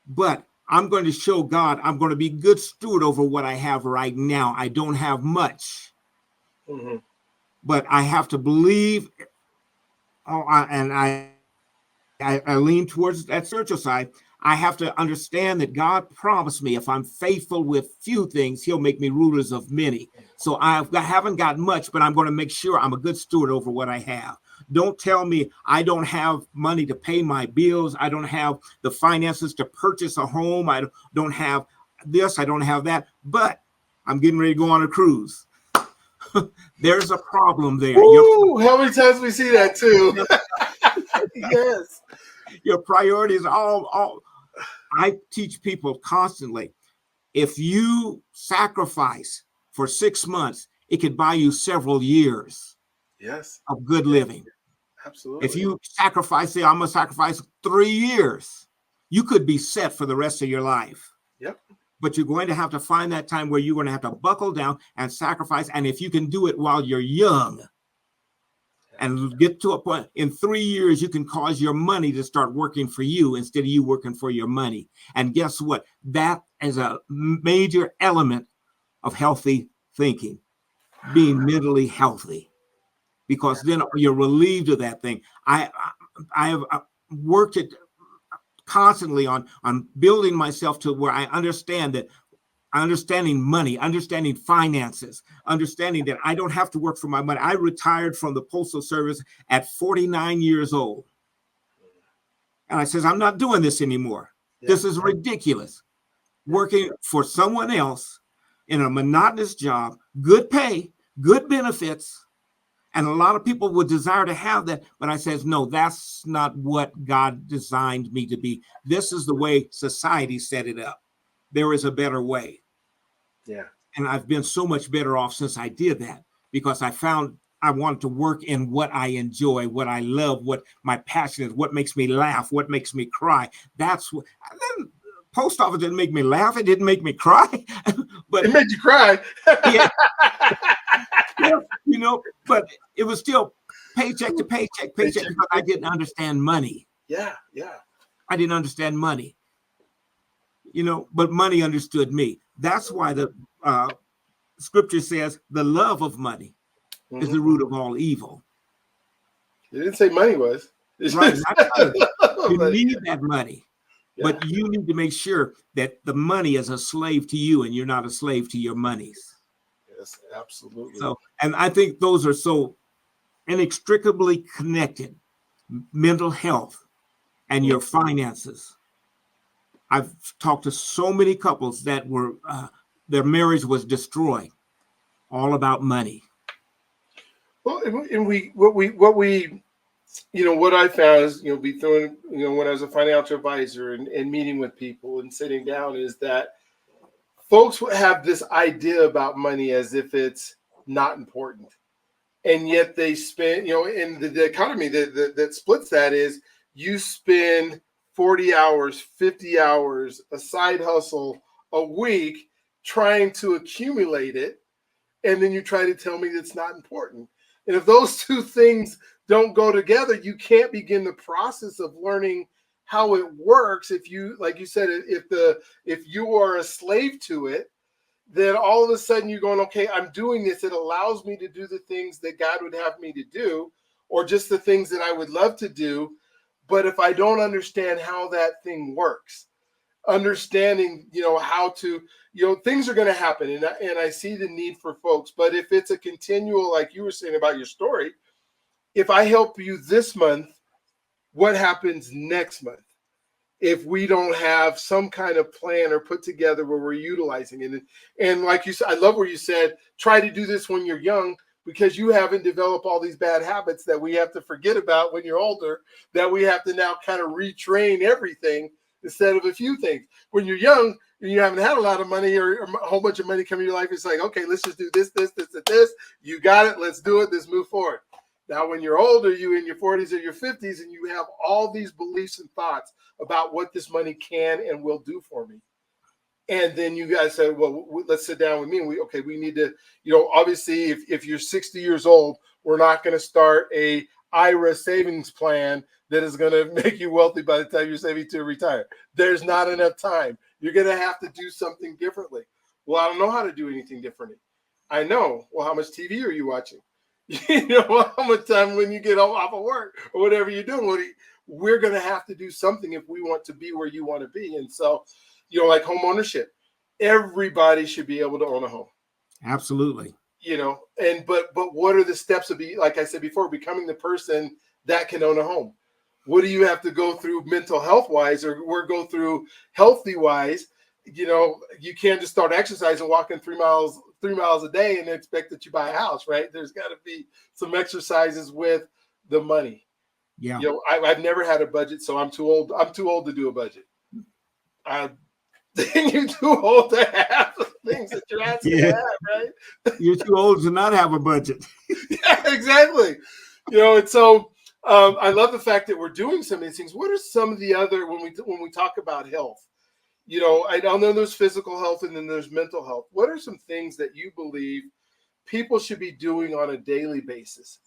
but I'm going to show God I'm going to be good steward over what I have right now. I don't have much, but I have to believe. I lean towards that spiritual side. I have to understand that God promised me if I'm faithful with few things, he'll make me rulers of many. So I haven't got much, but I'm going to make sure I'm a good steward over what I have. Don't tell me I don't have money to pay my bills. I don't have the finances to purchase a home. I don't have this. I don't have that, but I'm getting ready to go on a cruise. There's a problem there. Ooh, how many times we see that too? Yes. Your priorities all. I teach people constantly, if you sacrifice for 6 months, it could buy you several years of good living. Absolutely. If you sacrifice, say, I'm going to sacrifice 3 years, you could be set for the rest of your life. Yep. But you're going to have to find that time where you're going to have to buckle down and sacrifice. And if you can do it while you're young, and get to a point in 3 years, you can cause your money to start working for you instead of you working for your money. And guess what? That is a major element of healthy thinking, being mentally healthy, because then you're relieved of that thing. I have worked it constantly on building myself to where I understand that understanding money, understanding finances, understanding that I don't have to work for my money. I retired from the Postal Service at 49 years old. And I says, I'm not doing this anymore. Yeah. This is ridiculous. Working for someone else in a monotonous job, good pay, good benefits, And a lot of people would desire to have that, but I says, no, that's not what God designed me to be. This is the way society set it up. There is a better way. Yeah. And I've been so much better off since I did that, because I found I want to work in what I enjoy, what I love, what my passion is, what makes me laugh, what makes me cry. That's what. Then post office didn't make me laugh. It didn't make me cry, but It made you cry. yeah, you know, but it was still paycheck to paycheck, because I didn't understand money. Yeah. I didn't understand money, but money understood me. That's why the scripture says the love of money is the root of all evil. It didn't say money was. Right. You need that money, but you need to make sure that the money is a slave to you and you're not a slave to your monies. Yes, absolutely. So, and I think those are so inextricably connected. Mental health and your finances. I've talked to so many couples that were their marriage was destroyed, all about money. Well, and what I found is, when I was a financial advisor and meeting with people and sitting down, is that folks have this idea about money as if it's not important. And yet they spend, in the economy that splits that is you spend 40 hours, 50 hours, a side hustle a week trying to accumulate it. And then you try to tell me that's not important. And if those two things don't go together, you can't begin the process of learning how it works. If you, like you said, if you are a slave to it, then all of a sudden you're going, okay, I'm doing this. It allows me to do the things that God would have me to do, or just the things that I would love to do. But if I don't understand how that thing works, understanding, how to, things are going to happen. And I see the need for folks. But if it's a continual, like you were saying about your story, if I help you this month, what happens next month? If we don't have some kind of plan or put together where we're utilizing it. And like you said, I love where you said, try to do this when you're young, because you haven't developed all these bad habits that we have to forget about when you're older, that we have to now kind of retrain everything instead of a few things. When you're young and you haven't had a lot of money or a whole bunch of money come in your life, it's like, okay, let's just do this. You got it. Let's do it. Let's move forward. Now, when you're older, you in your 40s or your 50s, and you have all these beliefs and thoughts about what this money can and will do for me. And then you guys said, well, let's sit down with me. And we need to, obviously, if you're 60 years old, we're not going to start a IRA savings plan that is going to make you wealthy by the time you're 72 to retire. There's not enough time. You're going to have to do something differently. Well, I don't know how to do anything differently. I know. Well, how much TV are you watching? How much time when you get off of work or whatever you're doing, we're going to have to do something if we want to be where you want to be. And so, like home ownership, everybody should be able to own a home. Absolutely. But what are the steps of like I said before, becoming the person that can own a home? What do you have to go through mental health wise, or go through healthy wise? You can't just start exercising, walking 3 miles a day and expect that you buy a house, right? There's got to be some exercises with the money. Yeah. I've never had a budget, so I'm too old. I'm too old to do a budget. You're too old to have the things that you're asking to have, right? You're too old to not have a budget. Yeah, exactly. And so I love the fact that we're doing some of these things. What are some of the other, when we talk about health? I know there's physical health and then there's mental health. What are some things that you believe people should be doing on a daily basis?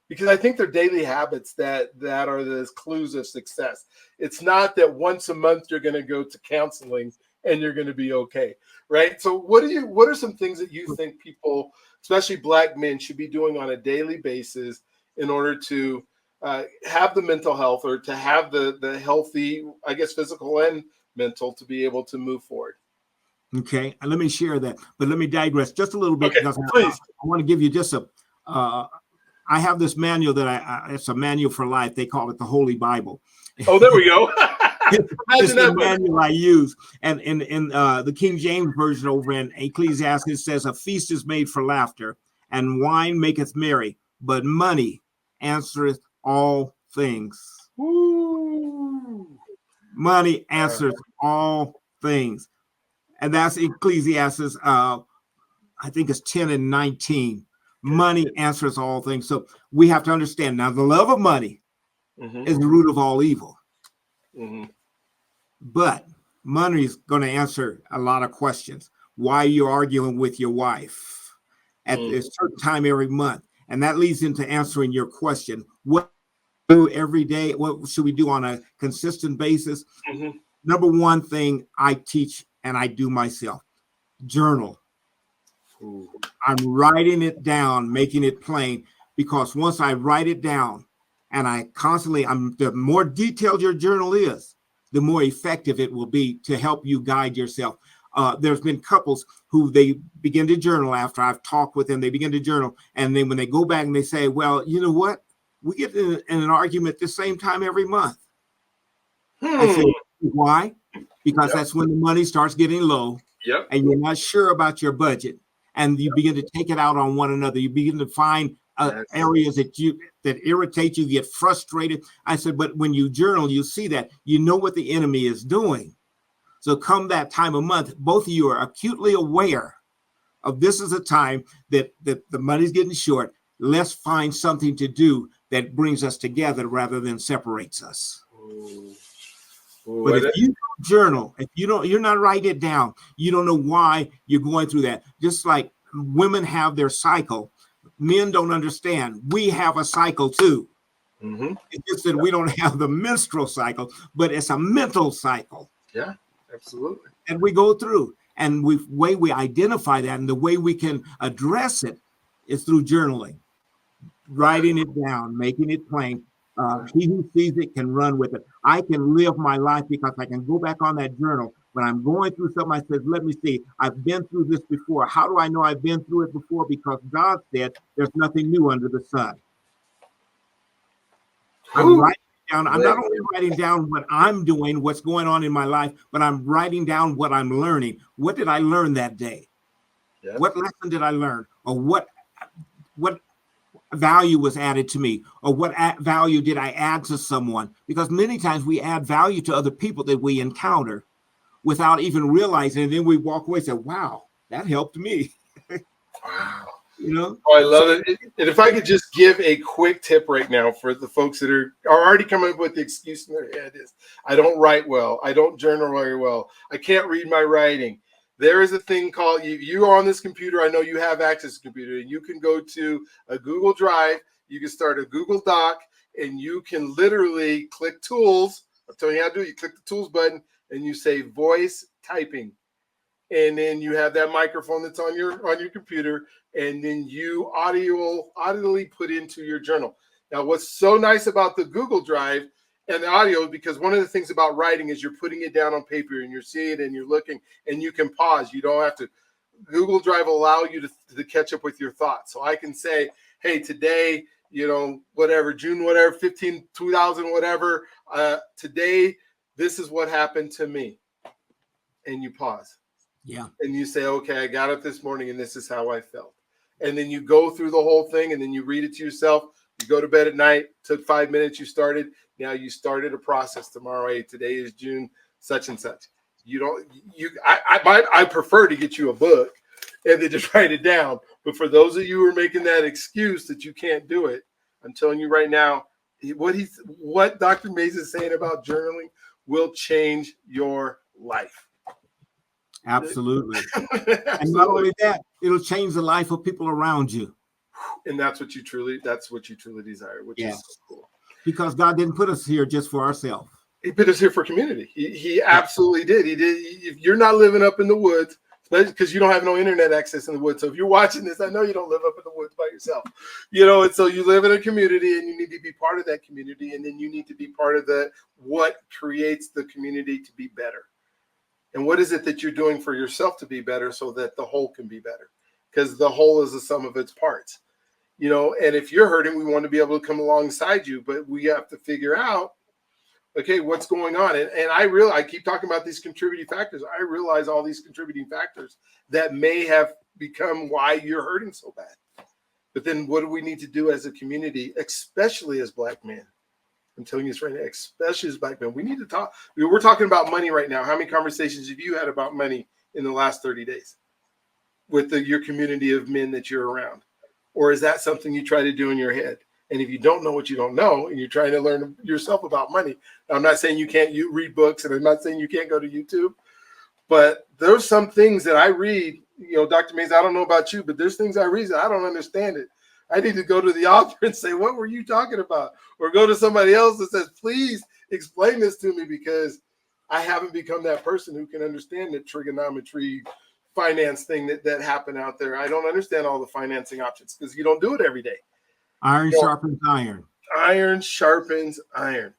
Because I think they're daily habits that are the clues of success. It's not that once a month you're going to go to counseling and you're going to be okay, right? So what are some things that you think people, especially Black men, should be doing on a daily basis in order to have the mental health, or to have the healthy, I guess, physical and mental, to be able to move forward? Okay, let me share that, but let me digress just a little bit. Okay, because please. I want to give you just I have this manual that it's a manual for life. They call it the Holy Bible. Oh, there we go. It's the manual I use. And in the King James Version over in Ecclesiastes says, a feast is made for laughter, and wine maketh merry, but money answereth all things. Woo. Money answers all things. And that's Ecclesiastes, I think it's 10 and 19. Money answers all things. So we have to understand now the love of money is the root of all evil. But money is going to answer a lot of questions. Why are you arguing with your wife at a certain time every month? And that leads into answering your question. What do every day? What should we do on a consistent basis? Number one thing I teach and I do myself, journal. I'm writing it down, making it plain, because once I write it down and I constantly, the more detailed your journal is, the more effective it will be to help you guide yourself. There's been couples who they begin to journal after I've talked with them. They begin to journal. And then when they go back and they say, well, you know what? We get in an argument the same time every month. I say, why? Because that's when the money starts getting low and you're not sure about your budget. And you begin to take it out on one another. You begin to find areas that irritate you, get frustrated. I said, but when you journal, you see that, you know what the enemy is doing. So come that time of month, both of you are acutely aware of this is a time that the money's getting short. Let's find something to do that brings us together rather than separates us. But if you don't journal, if you're not writing it down, you don't know why you're going through that. Just like women have their cycle, men don't understand. We have a cycle too. It's just that we don't have the menstrual cycle, but it's a mental cycle. Yeah, absolutely. And we go through, and the way we identify that and the way we can address it is through journaling, writing it down, making it plain. He who sees it can run with it. I can live my life because I can go back on that journal. When I'm going through something, I said, let me see, I've been through this before. How do I know I've been through it before? Because God said there's nothing new under the sun. I'm writing down. I'm not only writing down what I'm doing, what's going on in my life, but I'm writing down what I'm learning. What did I learn that day? Yep. What lesson did I learn? Or what value was added to me? Or what value did I add to someone? Because many times we add value to other people that we encounter without even realizing it. And then we walk away and say, wow, that helped me. Wow. You know? Oh, I love it. And if I could just give a quick tip right now for the folks that are already coming up with the excuse in their head is, I don't write well. I don't journal very well. I can't read my writing. There is a thing called, you are on this computer. I know you have access to the computer, and you can go to a Google Drive. You can start a Google Doc, and you can literally click tools. I'm telling you how to do it. You click the tools button, and you say voice typing. And then you have that microphone that's on your computer, and then you audibly put into your journal. Now, what's so nice about the Google Drive and the audio, because one of the things about writing is you're putting it down on paper and you're seeing it and you're looking and you can pause. You don't have to. Google Drive will allow you to catch up with your thoughts. So I can say, hey, today, whatever, June, whatever, 15, 2000, whatever, today, this is what happened to me. And you pause. Yeah. And you say, okay, I got up this morning and this is how I felt. And then you go through the whole thing and then you read it to yourself. You go to bed at night, took 5 minutes, you started. Now you started a process tomorrow. Hey, today is June such and such. I prefer to get you a book and then just write it down. But for those of you who are making that excuse that you can't do it, I'm telling you right now, what Dr. Mays is saying about journaling will change your life. Absolutely. And not only that, it'll change the life of people around you. And that's what you truly desire, which is so cool. Because God didn't put us here just for ourselves. He put us here for community. He absolutely did. He did. If you're not living up in the woods, because you don't have no internet access in the woods. So if you're watching this, I know you don't live up in the woods by yourself. And so you live in a community and you need to be part of that community. And then you need to be part of what creates the community to be better. And what is it that you're doing for yourself to be better so that the whole can be better? Because the whole is the sum of its parts. And if you're hurting, we want to be able to come alongside you, but we have to figure out, okay, what's going on? And I keep talking about these contributing factors. I realize all these contributing factors that may have become why you're hurting so bad. But then what do we need to do as a community, especially as Black men? I'm telling you this right now, especially as Black men. We need to talk. We're talking about money right now. How many conversations have you had about money in the last 30 days with your community of men that you're around? Or is that something you try to do in your head? And if you don't know what you don't know, and you're trying to learn yourself about money, I'm not saying you can't read books, and I'm not saying you can't go to YouTube, but there's some things that I read, Dr. Mays, I don't know about you, but there's things I read that I don't understand it. I need to go to the author and say, what were you talking about? Or go to somebody else that says, please explain this to me, because I haven't become that person who can understand the trigonometry finance thing that happened out there. I don't understand all the financing options because you don't do it every day. Iron sharpens iron. Iron sharpens iron.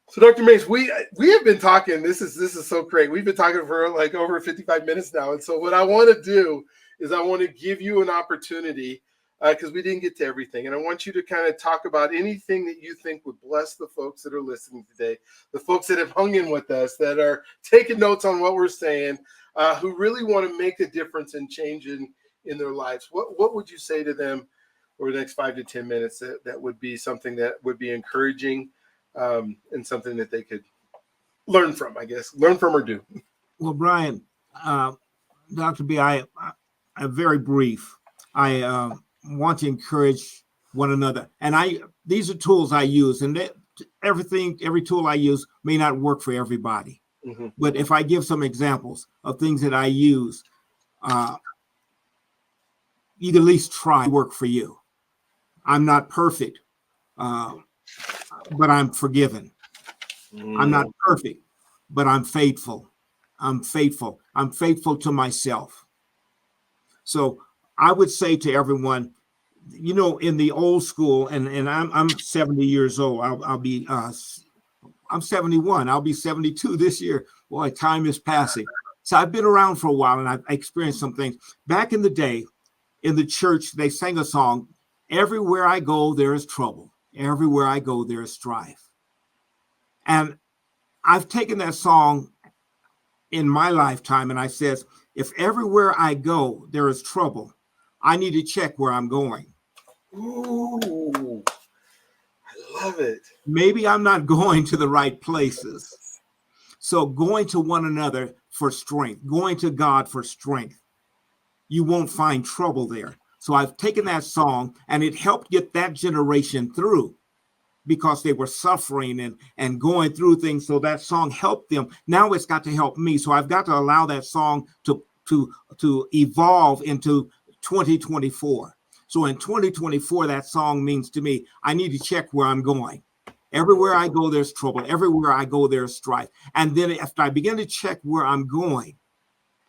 So, Dr. Mace, we have been talking. This is so great. We've been talking for like over 55 minutes now. And so what I want to do is I want to give you an opportunity because we didn't get to everything. And I want you to kind of talk about anything that you think would bless the folks that are listening today, the folks that have hung in with us, that are taking notes on what we're saying, who really want to make a difference and change in their lives. What would you say to them over the next 5 to 10 minutes that would be something that would be encouraging and something that they could learn from, I guess, learn from or do? Well, Brian, Dr. B, I'm very brief. I want to encourage one another. And these are tools I use, and every tool I use may not work for everybody. Mm-hmm. But if I give some examples of things that I use, you can at least try to work for you. I'm not perfect, but I'm forgiven. I'm not perfect, but I'm faithful. I'm faithful. I'm faithful to myself. So I would say to everyone, in the old school, and I'm 70 years old. I'm 71. I'll be 72 this year. Boy, time is passing. So I've been around for a while, and I've experienced some things. Back in the day, in the church, they sang a song, "Everywhere I go, there is trouble. Everywhere I go, there is strife." And I've taken that song in my lifetime, and I says, if everywhere I go, there is trouble, I need to check where I'm going. Ooh, I love it. Maybe I'm not going to the right places. So going to one another for strength, going to God for strength, you won't find trouble there. So I've taken that song, and it helped get that generation through because they were suffering and going through things. So that song helped them. Now it's got to help me. So I've got to allow that song to evolve into 2024. So in 2024, that song means to me, I need to check where I'm going. Everywhere I go, there's trouble. Everywhere I go, there's strife. And then after I begin to check where I'm going,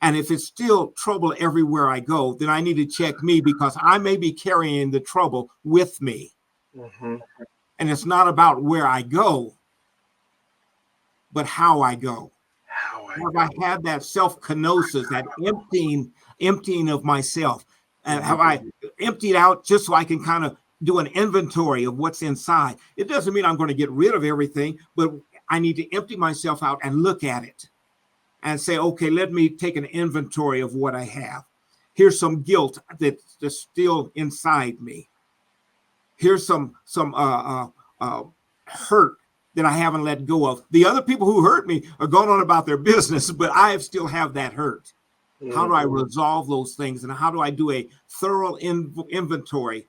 and if it's still trouble everywhere I go, then I need to check me, because I may be carrying the trouble with me. Mm-hmm. And it's not about where I go, but how I go. Have I had that self-kenosis, that emptying of myself? And have I emptied out just so I can kind of do an inventory of what's inside? It doesn't mean I'm going to get rid of everything, but I need to empty myself out and look at it and say, okay, let me take an inventory of what I have. Here's some guilt that's still inside me. Here's some hurt that I haven't let go of. The other people who hurt me are going on about their business, but I still have that hurt. Mm-hmm. How do I resolve those things? And how do I do a thorough inventory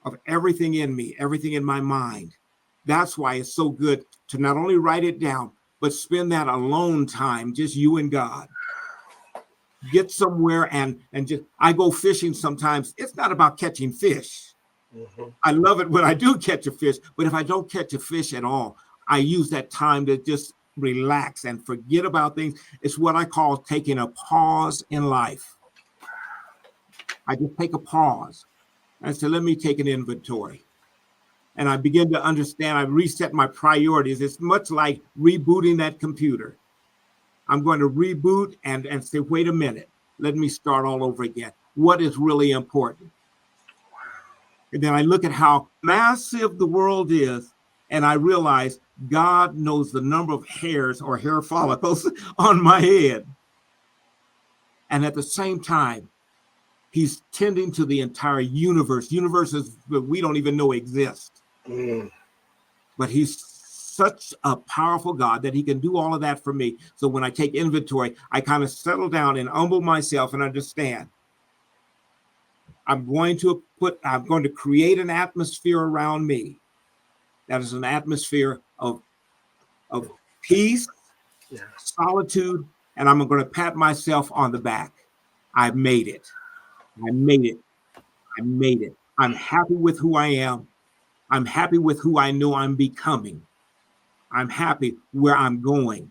of everything in me, everything in my mind? That's why it's so good to not only write it down, but spend that alone time, just you and God. Get somewhere and just, I go fishing sometimes. It's not about catching fish. Mm-hmm. I love it when I do catch a fish, but if I don't catch a fish at all, I use that time to just relax and forget about things. It's what I call taking a pause in life. I just take a pause and say, let me take an inventory. And I begin to understand, I reset my priorities. It's much like rebooting that computer. I'm going to reboot and say, wait a minute, let me start all over again. What is really important? And then I look at how massive the world is, and I realize God knows the number of hairs or hair follicles on my head. And at the same time, He's tending to the entire universe. Universes that we don't even know exist. But he's such a powerful God that he can do all of that for me. So when I take inventory, I kind of settle down and humble myself and understand I'm going to create an atmosphere around me that is an atmosphere of peace, solitude, and I'm going to pat myself on the back. I made it. I made it. I made it. I'm happy with who I am. I'm happy with who I know I'm becoming. I'm happy where I'm going.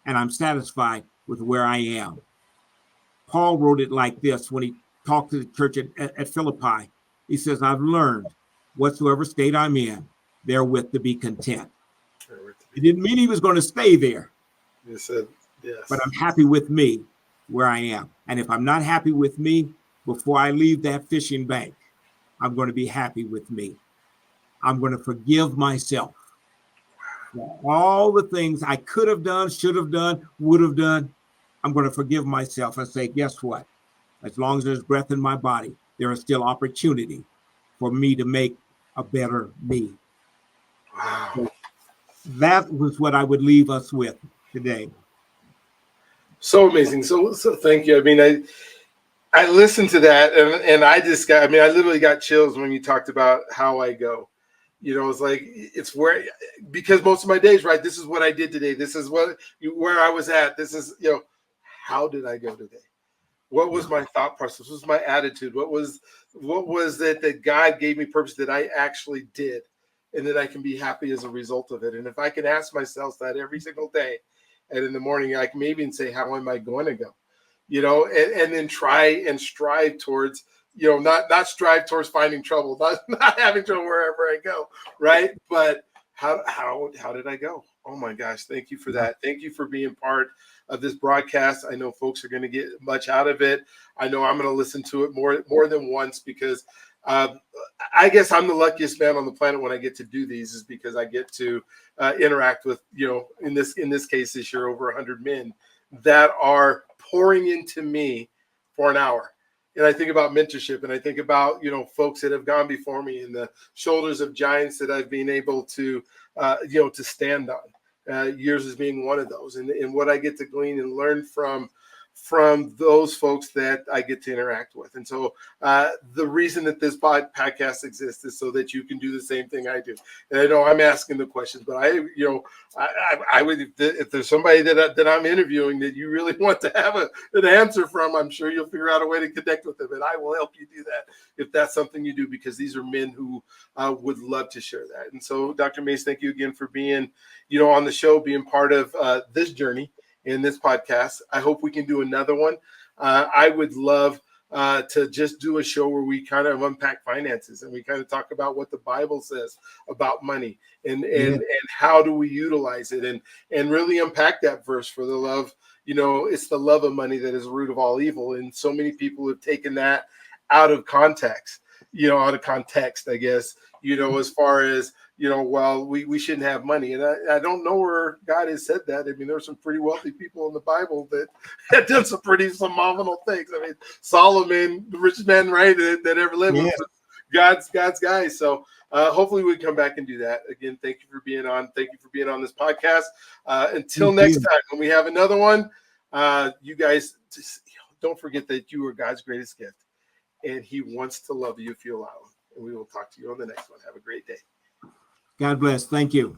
And I'm satisfied with where I am. Paul wrote it like this when he talked to the church at Philippi. He says, I've learned whatsoever state I'm in, therewith to be content. It didn't mean he was going to stay there. He said, yes. But I'm happy with me where I am. And if I'm not happy with me before I leave that fishing bank, I'm going to be happy with me. I'm going to forgive myself for all the things I could have done, should have done, would have done. I'm going to forgive myself and say, guess what? As long as there's breath in my body, there is still opportunity for me to make a better me. Wow. So that was what I would leave us with today. So amazing. So thank you. I mean, I listened to that and I literally got chills when you talked about how I go. You know, it's like, it's where, because most of my days, right, this is what I did today. This is where I was at. This is, how did I go today? What was my thought process? What was my attitude? What was it that God gave me purpose that I actually did, and that I can be happy as a result of it? And if I can ask myself that every single day, and in the morning, I can maybe even say, how am I going to go? And then try and strive towards, not strive towards finding trouble, not having trouble wherever I go, right? But how did I go? Oh my gosh, thank you for that. Thank you for being part of this broadcast. I know folks are going to get much out of it. I know I'm going to listen to it more than once, because I guess I'm the luckiest man on the planet when I get to do these, is because I get to interact with, in this case this year, over 100 men that are pouring into me for an hour. And I think about mentorship, and I think about, folks that have gone before me, and the shoulders of giants that I've been able to, to stand on. Yours is being one of those, and what I get to glean and learn from those folks that I get to interact with. And so the reason that this podcast exists is so that you can do the same thing I do. And I know I'm asking the questions, but I would, if there's somebody that I'm interviewing that you really want to have an answer from, I'm sure you'll figure out a way to connect with them, and I will help you do that if that's something you do, because these are men who would love to share that. And so, Dr. Mace, thank you again for being, on the show, being part of this journey in this podcast. I hope we can do another one. I would love to just do a show where we kind of unpack finances, and we kind of talk about what the Bible says about money, and how do we utilize it, and really unpack that verse, for the love, it's the love of money that is the root of all evil. And so many people have taken that out of context, I guess, as far as, well, we shouldn't have money. And I don't know where God has said that. I mean, there's some pretty wealthy people in the Bible that have done some pretty phenomenal things. I mean, Solomon, the richest man, right, that ever lived, was God's guy. So hopefully we come back and do that again. Thank you for being on. Thank you for being on this podcast. Until next time, when we have another one, you guys just, don't forget that you are God's greatest gift, and He wants to love you if you allow Him. And we will talk to you on the next one. Have a great day. God bless. Thank you.